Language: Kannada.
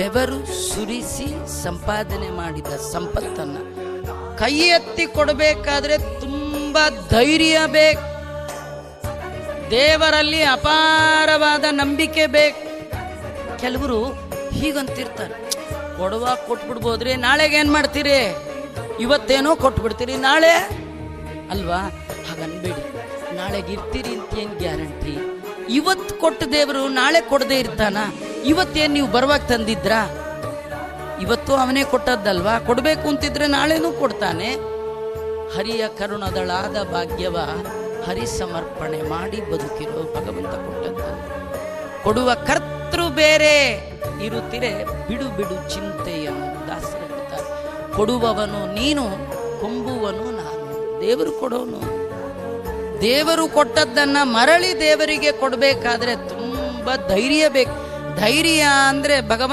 ಬೆವರು ಸುರಿಸಿ ಸಂಪಾದನೆ ಮಾಡಿದ ಸಂಪತ್ತನ್ನ ಕೈ ಎತ್ತಿ ಕೊಡಬೇಕಾದ್ರೆ ತುಂಬಾ ಧೈರ್ಯ ಬೇಕು, ದೇವರಲ್ಲಿ ಅಪಾರವಾದ ನಂಬಿಕೆ ಬೇಕು. ಕೆಲವರು ಹೀಗಂತಿರ್ತಾರೆ, ಕೊಡುವಾಗ ಕೊಟ್ಬಿಡ್ಬೋದ್ರಿ, ನಾಳೆಗೆ ಏನ್ ಮಾಡ್ತೀರಿ, ಇವತ್ತೇನೋ ಕೊಟ್ಬಿಡ್ತೀರಿ, ನಾಳೆ ಅಲ್ವಾ, ಹಾಗನ್ಬೇಡಿ. ನಾಳೆಗೆ ಇರ್ತೀರಿ ಅಂತ ಏನ್ ಗ್ಯಾರಂಟಿ? ಇವತ್ತು ಕೊಟ್ಟ ದೇವರು ನಾಳೆ ಕೊಡದೇ ಇರ್ತಾನ? ಇವತ್ತೇನು ನೀವು ಬರುವಾಗ ತಂದಿದ್ರಾ? ಇವತ್ತು ಅವನೇ ಕೊಟ್ಟದ್ದಲ್ವಾ, ಕೊಡಬೇಕು ಅಂತಿದ್ರೆ ನಾಳೆನೂ ಕೊಡ್ತಾನೆ. ಹರಿಯ ಕರುಣದಳಾದ ಭಾಗ್ಯವ ಹರಿ ಸಮರ್ಪಣೆ ಮಾಡಿ ಬದುಕಿರೋ ಭಗವಂತ ಕೊಟ್ಟದ್ದು. ಕೊಡುವ ಕರ್ತೃ ಬೇರೆ ಇರುತ್ತಿರೆ ಬಿಡು ಬಿಡು ಚಿಂತೆಯನ್ನು ದಾಸರು ಹೇಳ್ತಾರೆ. ಕೊಡುವವನು ನೀನು, ಕೊಂಬುವನು ನಾನು. ದೇವರು ಕೊಡೋನು. ದೇವರು ಕೊಟ್ಟದ್ದನ್ನ ಮರಳಿ ದೇವರಿಗೆ ಕೊಡಬೇಕಾದ್ರೆ ತುಂಬಾ ಧೈರ್ಯ ಬೇಕು. ಧೈರ್ಯ ಅಂದ್ರೆ ಭಗವಂತ